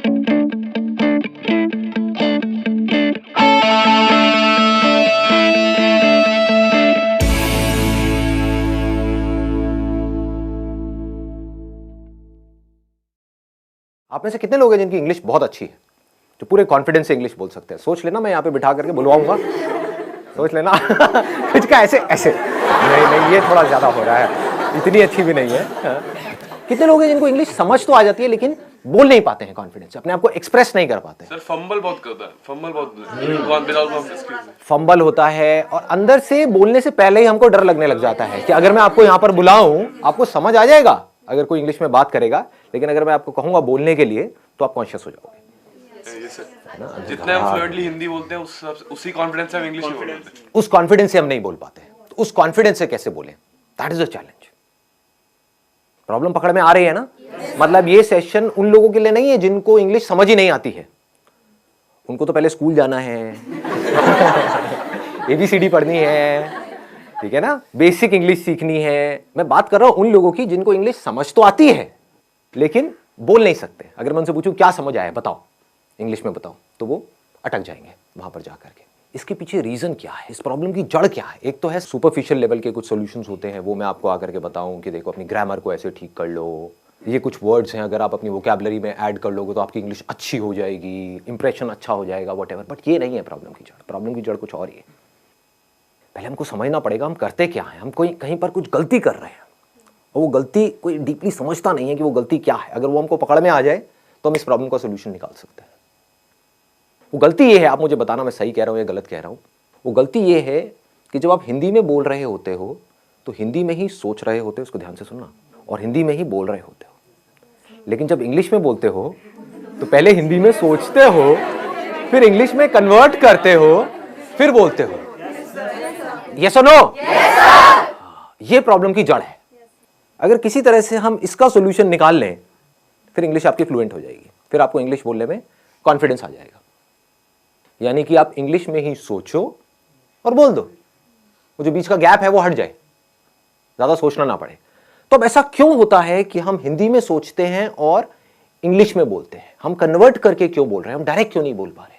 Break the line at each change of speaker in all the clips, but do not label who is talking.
आप में से कितने लोग हैं जिनकी इंग्लिश बहुत अच्छी है, जो पूरे कॉन्फिडेंस से इंग्लिश बोल सकते हैं? सोच लेना, मैं यहाँ पे बिठा करके बुलवाऊंगा, सोच लेना। कुछ का ऐसे ऐसे नहीं, ये थोड़ा ज्यादा हो रहा है, इतनी अच्छी भी नहीं है। कितने लोग हैं जिनको इंग्लिश समझ तो आ जाती है लेकिन बोल नहीं पाते हैं कॉन्फिडेंस, अपने आप को एक्सप्रेस नहीं कर पाते?
सर फंबल बहुत करता है, फंबल बहुत
फंबल होता है और अंदर से बोलने से पहले ही हमको डर लगने लग जाता है कि अगर मैं आपको यहाँ पर बुलाऊं आपको समझ आ जाएगा अगर कोई इंग्लिश में बात करेगा, लेकिन अगर मैं आपको कहूंगा बोलने के लिए तो आप कॉन्शियस हो जाओगे।
जितने हम फ्लुएंटली हिंदी बोलते हैं उसी कॉन्फिडेंस से हम इंग्लिश में बोलते हैं।
उस कॉन्फिडेंस से हम नहीं बोल पाते, तो उस कॉन्फिडेंस से कैसे बोलें? That is the challenge. Problem पकड़ में आ रही है ना? मतलब ये सेशन उन लोगों के लिए नहीं है जिनको इंग्लिश समझ ही नहीं आती है, उनको तो पहले स्कूल जाना है, एबीसीडी पढ़नी है, ठीक है ना, बेसिक इंग्लिश सीखनी है। मैं बात कर रहा हूं उन लोगों की जिनको इंग्लिश समझ तो आती है लेकिन बोल नहीं सकते। अगर मैं उनसे पूछूं क्या समझ आया बताओ, इंग्लिश में बताओ, तो वो अटक जाएंगे वहां पर जाकर के। इसके पीछे रीजन क्या है, इस प्रॉब्लम की जड़ क्या है? एक तो है सुपरफिशियल लेवल के कुछ सॉल्यूशंस होते हैं, वो मैं आपको आकर के बताऊं कि देखो अपनी ग्रामर को ऐसे ठीक कर लो, ये कुछ वर्ड्स हैं अगर आप अपनी वोकैबुलरी में ऐड कर लोगे तो आपकी इंग्लिश अच्छी हो जाएगी, इंप्रेशन अच्छा हो जाएगा, व्हाटएवर। बट ये नहीं है प्रॉब्लम की जड़। प्रॉब्लम की जड़ कुछ और ही है। पहले हमको समझना पड़ेगा हम करते क्या है। हम कोई कहीं पर कुछ गलती कर रहे हैं और वो गलती कोई डीपली समझता नहीं है कि वो गलती क्या है। अगर वो हमको पकड़ में आ जाए तो हम इस प्रॉब्लम का सोल्यूशन निकाल सकते हैं। वो गलती ये है, आप मुझे बताना मैं सही कह रहा हूं या गलत कह रहा हूं। वो गलती ये है कि जब आप हिंदी में बोल रहे होते हो तो हिंदी में ही सोच रहे होते हो, उसको ध्यान से सुनना, और हिंदी में ही बोल रहे होते हो। लेकिन जब इंग्लिश में बोलते हो तो पहले हिंदी में सोचते हो, फिर इंग्लिश में कन्वर्ट करते हो, फिर बोलते हो। यस और नो? ये प्रॉब्लम की जड़ है। अगर किसी तरह से हम इसका सॉल्यूशन निकाल लें फिर इंग्लिश आपकी फ्लुएंट हो जाएगी, फिर आपको इंग्लिश बोलने में कॉन्फिडेंस आ जाएगा। यानी कि आप इंग्लिश में ही सोचो और बोल दो, वो जो बीच का गैप है वो हट जाए, ज्यादा सोचना ना पड़े। तो अब ऐसा क्यों होता है कि हम हिंदी में सोचते हैं और इंग्लिश में बोलते हैं? हम कन्वर्ट करके क्यों बोल रहे हैं? हम डायरेक्ट क्यों नहीं बोल पा रहे?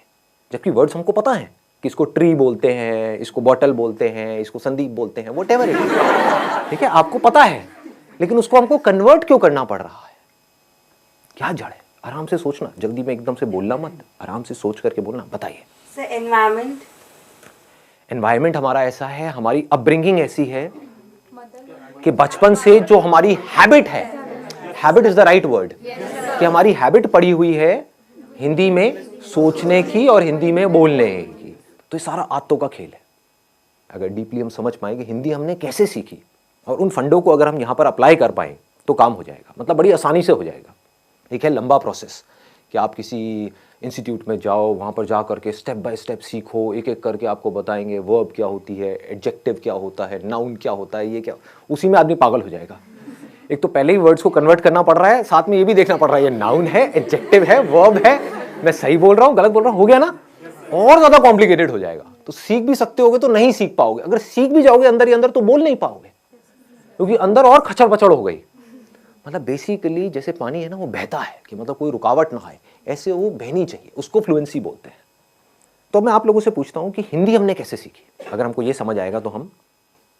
जबकि वर्ड्स हमको पता है कि इसको ट्री बोलते हैं, इसको बॉटल बोलते हैं, इसको संदीप बोलते हैं, व्हाटएवर इट इज, ठीक है, आपको पता है, लेकिन उसको हमको कन्वर्ट क्यों करना पड़ रहा है? क्या जड़ है? आराम से सोचना, जल्दी में एकदम से बोलना मत, आराम से सोच करके बोलना। बताइए
सर।
एनवायरमेंट हमारा ऐसा है, हमारी अपब्रिंगिंग ऐसी है कि बचपन से जो हमारी हैबिट है, habit is the right word, कि हमारी हैबिट पड़ी हुई है हिंदी में सोचने की और हिंदी में बोलने की। तो ये सारा आदतों का खेल है। अगर डीपली हम समझ पाए कि हिंदी हमने कैसे सीखी और उन फंडों को अगर हम यहां पर अप्लाई कर पाए तो काम हो जाएगा, मतलब बड़ी आसानी से हो जाएगा। एक है लंबा प्रोसेस कि आप किसी इंस्टीट्यूट में जाओ, वहाँ पर जा करके स्टेप बाय स्टेप सीखो, एक एक करके आपको बताएंगे वर्ब क्या होती है, एडजेक्टिव क्या होता है, नाउन क्या होता है, ये क्या, उसी में आदमी पागल हो जाएगा। एक तो पहले ही वर्ड्स को कन्वर्ट करना पड़ रहा है, साथ में ये भी देखना पड़ रहा है ये नाउन है, एडजेक्टिव है, वर्ब है, मैं सही बोल रहा हूँ गलत बोल रहा हूँ, हो गया ना? और ज्यादा कॉम्प्लिकेटेड हो जाएगा। तो सीख भी सकते होगे तो नहीं सीख पाओगे, अगर सीख भी जाओगे अंदर ही अंदर तो बोल नहीं पाओगे, क्योंकि अंदर और खचड़ पचड़ हो गई। मतलब बेसिकली जैसे पानी है ना, वो बहता है कि मतलब कोई रुकावट ना आए, ऐसे वो बहनी चाहिए, उसको फ्लुएंसी बोलते हैं। तो मैं आप लोगों से पूछता हूं कि हिंदी हमने कैसे सीखी? अगर हमको ये समझ आएगा तो हम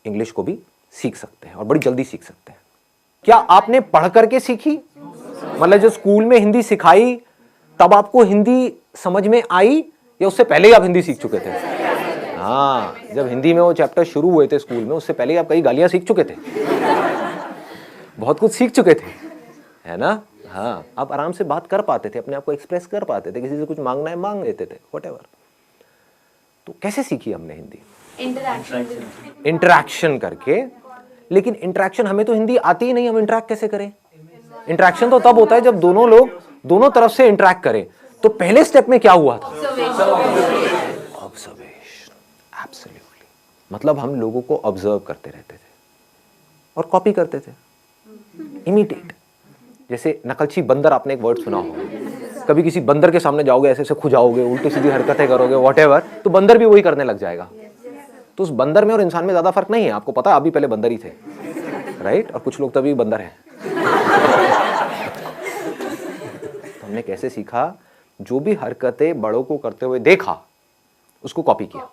इंग्लिश को भी सीख सकते हैं और बड़ी जल्दी सीख सकते हैं। क्या आपने पढ़ करके सीखी? मतलब जो स्कूल में हिंदी सिखाई तब आपको हिंदी समझ में आई, या उससे पहले ही आप हिंदी सीख चुके थे? हाँ, जब हिंदी में वो चैप्टर शुरू हुए थे स्कूल में, उससे पहले ही आप कई गालियां सीख चुके थे, बहुत कुछ सीख चुके थे, है ना? हाँ, आप आराम से बात कर पाते थे, अपने आप को एक्सप्रेस कर पाते थे, किसी से कुछ मांगना है मांग लेते थे, व्हाटएवर। तो कैसे सीखी हमने हिंदी? इंटरैक्शन करके। लेकिन इंटरैक्शन, हमें तो हिंदी आती ही नहीं, हम इंटरैक्ट कैसे करें? इंटरैक्शन तो तब होता है जब दोनों लोग दोनों तरफ से इंटरैक्ट करें। तो पहले स्टेप में क्या हुआ था? ऑब्जर्वेशन। एब्सोल्युटली। मतलब हम लोगों को ऑब्जर्व करते रहते थे और कॉपी करते थे, इमिटेट। जैसे नकलची बंदर, आपने एक वर्ड सुना होगा, कभी किसी बंदर के सामने जाओगे, ऐसे ऐसे खुजाओगे, उल्टी सीधी हरकतें करोगे, व्हाटएवर, तो बंदर भी वही करने लग जाएगा। तो उस बंदर में और इंसान में ज्यादा फर्क नहीं है, आपको पता है, आप भी पहले बंदर ही थे, राइट? और कुछ लोग तभी बंदर हैं। तो हमने कैसे सीखा? जो भी हरकतें बड़ों को करते हुए देखा उसको कॉपी किया।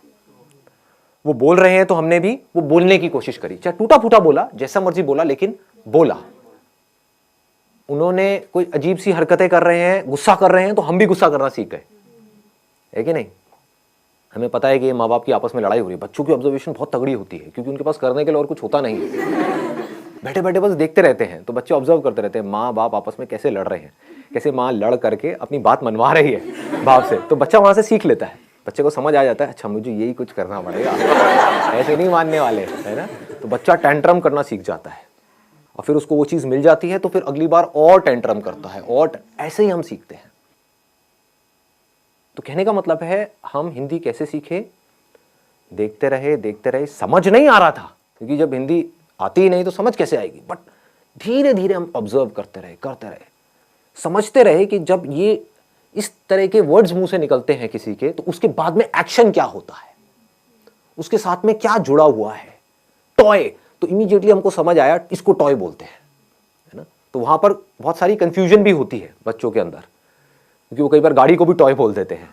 वो बोल रहे हैं तो हमने भी वो बोलने की कोशिश करी, चाहे टूटा फूटा बोला, जैसा मर्जी बोला, लेकिन बोला। उन्होंने कोई अजीब सी हरकतें कर रहे हैं, गुस्सा कर रहे हैं, तो हम भी गुस्सा करना सीख गए, है कि नहीं? हमें पता है कि माँ बाप की आपस में लड़ाई हो रही है, बच्चों की ऑब्जर्वेशन बहुत तगड़ी होती है क्योंकि उनके पास करने के लिए और कुछ होता नहीं है। बैठे बैठे बस देखते रहते हैं, तो बच्चे ऑब्जर्व करते रहते हैं माँ बाप आपस में कैसे लड़ रहे हैं, कैसे माँ लड़ करके अपनी बात मनवा रही है बाप से, तो बच्चा वहां से सीख लेता है। बच्चे को समझ आ जाता है, अच्छा मुझे यही कुछ करना पड़ेगा, ऐसे नहीं मानने वाले, है ना? तो बच्चा टेंट्रम करना सीख जाता है और फिर उसको वो चीज मिल जाती है तो फिर अगली बार और टेंट्रम करता है, और ऐसे ही हम सीखते हैं। तो कहने का मतलब है हम हिंदी कैसे सीखे? देखते रहे, समझ नहीं आ रहा था क्योंकि जब हिंदी आती ही नहीं तो समझ कैसे आएगी, बट धीरे धीरे हम ऑब्जर्व करते रहे, समझते रहे कि जब ये इस तरह के वर्ड्स मुंह से निकलते हैं किसी के, तो उसके बाद में एक्शन क्या होता है, उसके साथ में क्या जुड़ा हुआ है। टॉय, तो इमीडिएटली हमको समझ आया इसको टॉय बोलते हैं, है ना? तो वहां पर बहुत सारी कंफ्यूजन भी होती है बच्चों के अंदर, क्योंकि वो कई बार गाड़ी को भी टॉय बोल देते हैं।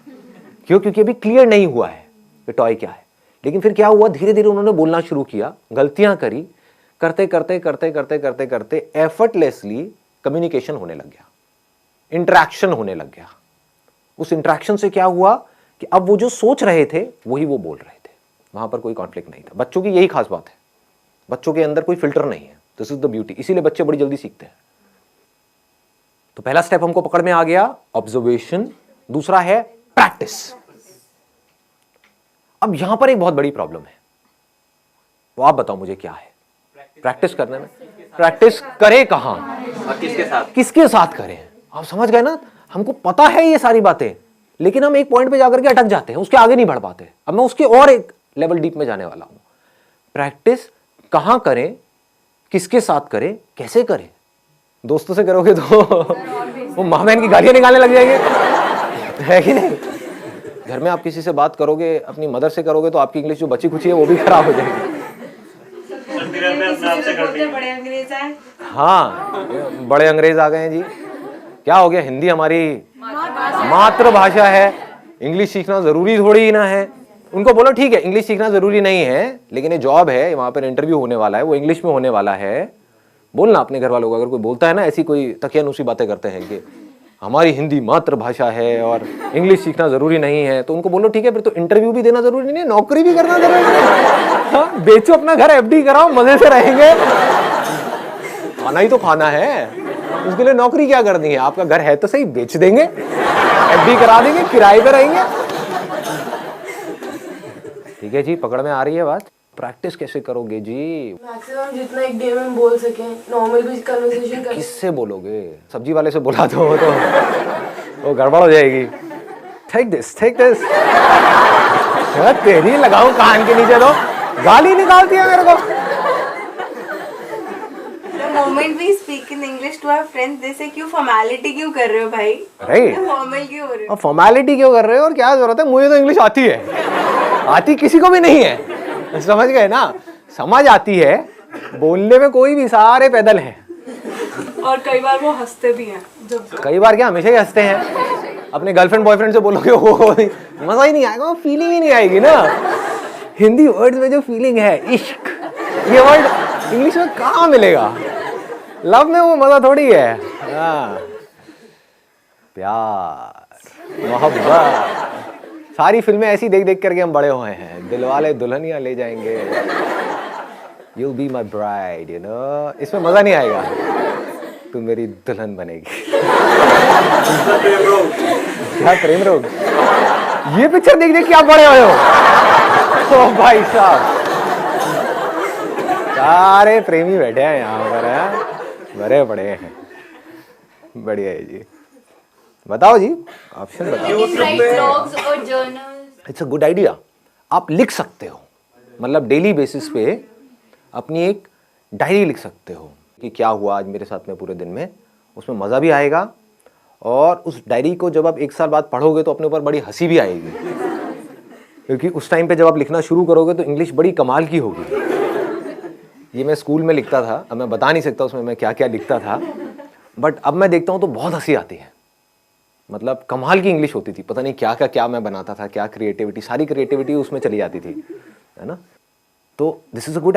क्यों? क्योंकि अभी क्लियर नहीं हुआ है कि टॉय क्या है। लेकिन फिर क्या हुआ, धीरे धीरे उन्होंने बोलना शुरू किया, गलतियां करी, करते एफर्टलेसली कम्युनिकेशन होने लग गया, इंटरेक्शन होने लग गया। उस इंटरेक्शन से क्या हुआ कि अब वो जो सोच रहे थे वही वो बोल रहे थे, वहां पर कोई कॉन्फ्लिक्ट नहीं था। बच्चों की यही खास बात है, बच्चों के अंदर कोई फिल्टर नहीं है, दिस इज द ब्यूटी, इसीलिए बच्चे बड़ी जल्दी सीखते हैं। तो पहला स्टेप हमको पकड़ में आ गया, ऑब्जर्वेशन। दूसरा है प्रैक्टिस। अब यहां पर एक बहुत बड़ी प्रॉब्लम है, वो आप बताओ मुझे क्या है? प्रैक्टिस करने में, प्रैक्टिस करे कहां और किसके साथ करें? आप समझ गए ना? हमको पता है ये सारी बातें, लेकिन हम एक पॉइंट पे जाकर के अटक जाते हैं, उसके आगे नहीं बढ़ पाते। अब मैं उसके और एक लेवल डीप में जाने वाला हूं। प्रैक्टिस कहां करें, किसके साथ करें, कैसे करें? दोस्तों से करोगे तो वो माँ बहन की गालियां निकालने लग जाएंगे, है कि नहीं? घर में आप किसी से बात करोगे, अपनी मदर से करोगे, तो आपकी इंग्लिश जो बची खुची है वो भी खराब हो जाएगी।
बड़े अंग्रेज आए।
हाँ, बड़े अंग्रेज आ गए हैं जी। क्या हो गया? हिंदी हमारी मातृभाषा है, इंग्लिश सीखना जरूरी थोड़ी ही ना है। उनको बोलो ठीक है इंग्लिश सीखना जरूरी नहीं है, लेकिन ये जॉब है, वहां पर इंटरव्यू होने वाला है, वो इंग्लिश में होने वाला है। बोलना अपने घर वालों को, अगर कोई बोलता है ना ऐसी कोई तकियानुसी बातें करते हैं कि हमारी हिंदी मातृभाषा है और इंग्लिश सीखना जरूरी नहीं है, तो उनको बोलो ठीक है फिर तो इंटरव्यू भी देना जरूरी नहीं है, नौकरी भी करना जरूरी नहीं है। हाँ, बेचो अपना घर, एफडी कराओ, मजे से रहेंगे। खाना ही तो खाना है, उसके लिए नौकरी क्या करनी है? आपका घर है तो सही, बेच देंगे, एफडी करा देंगे, किराए पे रहेंगे। ठीक है जी, पकड़ में आ रही है बात? प्रैक्टिस कैसे करोगे जी?
मैक्सिमम जितना एक डे में बोल सके, नॉर्मल भी कन्वर्सेशन कर।
किससे बोलोगे? सब्जी वाले से बोला तो वो गड़बड़ हो जाएगी। टेक दिस तेरी लगाऊं कान के नीचे, तो गाली निकालती है मेरे को।
The moment we speak in English to our friends, they say क्यों फॉर्मेलिटी क्यों कर रहे हो भाई?
राइट,
फॉर्मल क्यों हो रहे हो?
फॉर्मेलिटी क्यों कर रहे हो और क्या जरूरत है? मुझे तो इंग्लिश आती है, आती किसी को भी नहीं है, समझ गए ना? समझ आती है, बोलने में कोई भी, सारे पैदल हैं।
और कई बार वो हंसते भी हैं।
कई बार क्या, हमेशा ही हंसते हैं। अपने गर्लफ्रेंड बॉयफ्रेंड से बोलोगे वो मजा ही नहीं आएगा, फीलिंग ही नहीं आएगी ना। हिंदी वर्ड्स में जो फीलिंग है, इश्क, ये वर्ड इंग्लिश में कहाँ मिलेगा? लव में वो मजा थोड़ी है। हाँ, प्यार, मोहब्बत, सारी फिल्में ऐसी देख देख करके हम बड़े हुए हैं। दिलवाले दुल्हनिया ले जाएंगे, You'll be my bride, you know? इसमें मजा नहीं आएगा, तू मेरी दुल्हन बनेगी। क्या प्रेम रोग? ये पिक्चर देख देख के आप बड़े हुए हो। ओ भाई साहब, सारे प्रेमी बैठे हैं यहाँ पर, हैं बड़े बड़े हैं। बढ़िया है जी। बताओ जी, ऑप्शन बताओ। It's a good idea. आप लिख सकते हो, मतलब डेली बेसिस पे अपनी एक डायरी लिख सकते हो कि क्या हुआ आज मेरे साथ में पूरे दिन में। उसमें मज़ा भी आएगा, और उस डायरी को जब आप एक साल बाद पढ़ोगे तो अपने ऊपर बड़ी हंसी भी आएगी, क्योंकि उस टाइम पे जब आप लिखना शुरू करोगे तो इंग्लिश बड़ी कमाल की होगी। ये मैं स्कूल में लिखता था, अब मैं बता नहीं सकता उसमें मैं क्या क्या लिखता था, बट अब मैं देखता हूँ तो बहुत हंसी आती है। मतलब कमाल की इंग्लिश होती थी, पता नहीं क्या का क्या मैं बनाता था, क्या क्रिएटिविटी, सारी क्रिएटिविटी उसमें चली जाती थी, है ना। तो दिस इज अ गुड